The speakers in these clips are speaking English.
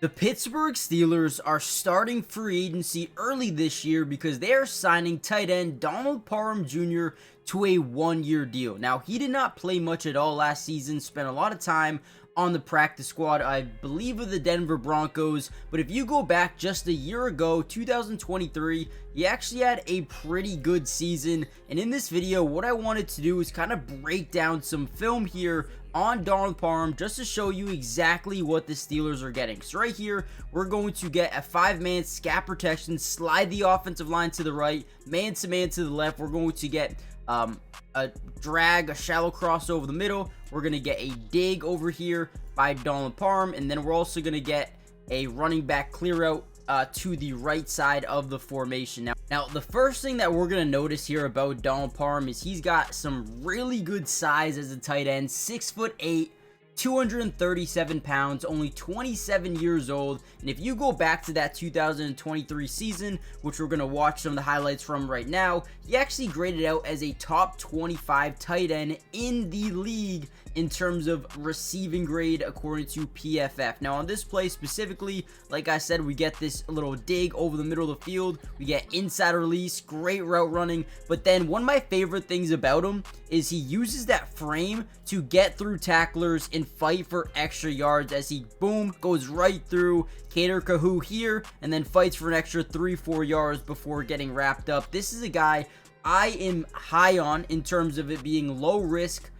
The Pittsburgh Steelers are starting free agency early this year because they are signing tight end Donald Parham Jr. to a one-year deal. Now, he did not play much at all last season, spent a lot of time on the practice squad, I believe, of the Denver Broncos. But if you go back just a year ago, 2023, he actually had a pretty good season. And in this video, what I wanted to do is kind of break down some film here on Donald Parham just to show you exactly what the Steelers are getting. So right here, we're going to get a 5-man scat protection, slide the offensive line to the right, man-to-man to the left. We're going to get a drag, a shallow cross over the middle. We're going to get a dig over here by Donald Parham, and then we're also going to get a running back clear out to the right side of the formation. Now, the first thing that we're going to notice here about Donald Parham is he's got some really good size as a tight end, 6'8", 237 pounds, only 27 years old. And if you go back to that 2023 season, which we're going to watch some of the highlights from right now, he actually graded out as a top 25 tight end in the league in terms of receiving grade according to PFF. Now on this play specifically, like I said, we get this little dig over the middle of the field. We get inside release, great route running. But then one of my favorite things about him is he uses that frame to get through tacklers and fight for extra yards as he, boom, goes right through Cater Kahoo here and then fights for an extra 3-4 yards before getting wrapped up. This is a guy I am high on in terms of it being low risk,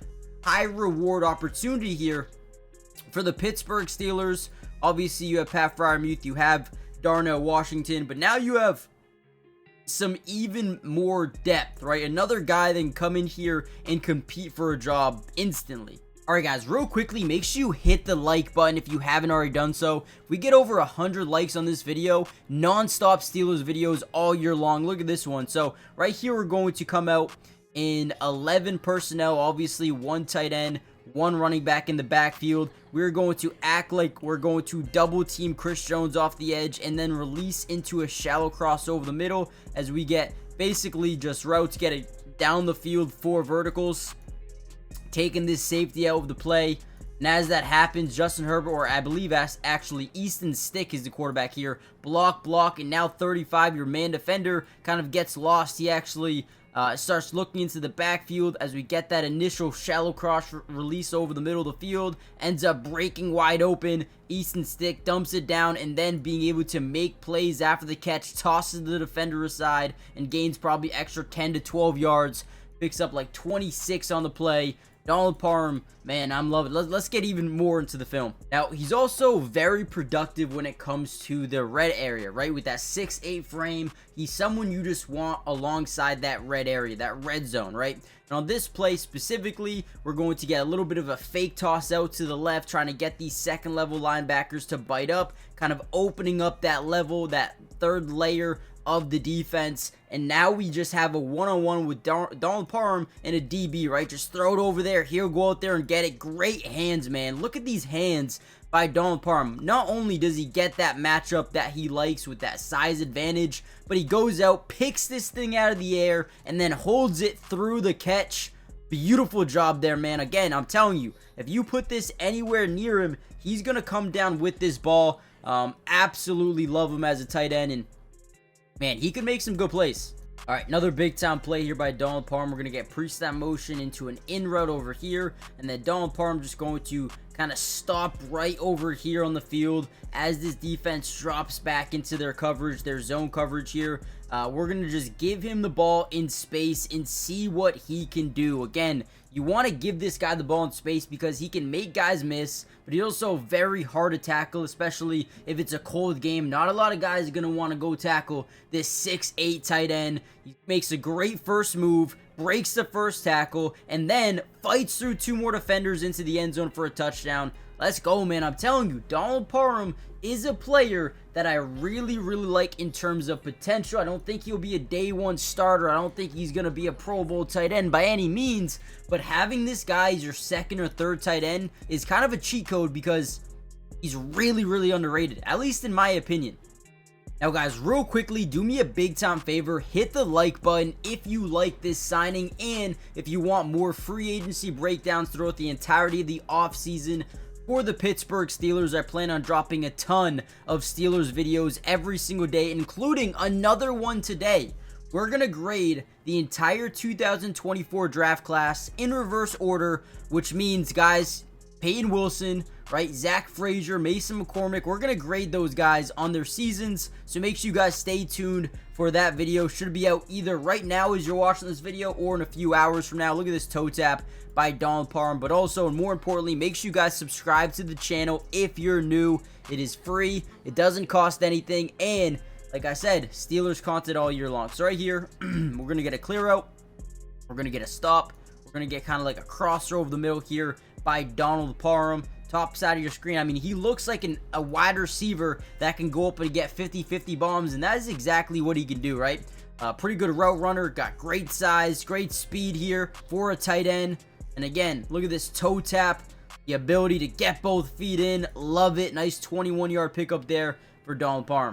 high reward opportunity here for the Pittsburgh Steelers. Obviously, you have Pat Freiermuth, you have Darnell Washington, but now you have some even more depth, right? Another guy that can come in here and compete for a job instantly. Alright guys, real quickly, make sure you hit the like button if you haven't already done so. If we get over 100 likes on this video, non-stop Steelers videos all year long. Look at this one. So right here, we're going to come out in 11 personnel, obviously one tight end, one running back in the backfield. We're going to act like we're going to double team Chris Jones off the edge and then release into a shallow cross over the middle as we get basically just routes, get it down the field, 4 verticals, taking this safety out of the play. And as that happens, Justin Herbert, or I believe actually Easton Stick is the quarterback here, block, and now 35, your man defender kind of gets lost. He actually starts looking into the backfield as we get that initial shallow cross release over the middle of the field, ends up breaking wide open. Easton Stick dumps it down and then being able to make plays after the catch, tosses the defender aside and gains probably extra 10 to 12 yards, picks up like 26 on the play. Donald Parham, man, I'm loving it. Let's get even more into the film. Now, he's also very productive when it comes to the red area, right? With that 6'8" frame, he's someone you just want alongside that red area, that red zone, right? And on this play specifically, we're going to get a little bit of a fake toss out to the left, trying to get these second level linebackers to bite up, kind of opening up that level, that third layer of the defense. And now we just have a one-on-one with Donald Parham and a DB, right? Just throw it over there. He'll go out there and get it. Great hands, man. Look at these hands by Donald Parham. Not only does he get that matchup that he likes with that size advantage, but he goes out, picks this thing out of the air, and then holds it through the catch. Beautiful job there, man. Again, I'm telling you, if you put this anywhere near him, he's going to come down with this ball. Absolutely love him as a tight end, and man, he could make some good plays. All right, another big time play here by Donald Parham. We're going to get pre-snap motion into an in route over here. And then Donald Parham just going to kind of stop right over here on the field as this defense drops back into their coverage, their zone coverage here. We're going to just give him the ball in space and see what he can do. Again, you want to give this guy the ball in space because he can make guys miss, but he's also very hard to tackle, especially if it's a cold game. Not a lot of guys are going to want to go tackle this 6'8" tight end. He makes a great first move, breaks the first tackle, and then fights through 2 more defenders into the end zone for a touchdown. Let's go, man. I'm telling you, Donald Parham is a player that I really like in terms of potential. I don't think he'll be a day 1 starter. I don't think he's going to be a Pro Bowl tight end by any means. But having this guy as your second or third tight end is kind of a cheat code because he's really underrated, at least in my opinion. Now guys, real quickly, do me a big time favor, hit the like button if you like this signing and if you want more free agency breakdowns throughout the entirety of the offseason for the Pittsburgh Steelers. I plan on dropping a ton of Steelers videos every single day, including another one today. We're going to grade the entire 2024 draft class in reverse order, which means, guys, Peyton Wilson, right, Zach Frazier, Mason McCormick, we're going to grade those guys on their seasons, so make sure you guys stay tuned for that video. Should be out either right now as you're watching this video or in a few hours from now. Look at this toe tap by Donald Parham, but also, and more importantly, make sure you guys subscribe to the channel if you're new. It is free, it doesn't cost anything, and like I said, Steelers content all year long. So right here, we're going to get a clear out, we're going to get a stop, we're going to get kind of like a crosser over the middle here by Donald Parham. Top side of your screen, I mean, he looks like a wide receiver that can go up and get 50-50 bombs, and that is exactly what he can do, right? Pretty good route runner, got great size, great speed here for a tight end. And again, look at this toe tap, the ability to get both feet in, love it. Nice 21-yard pickup there for Donald Parham.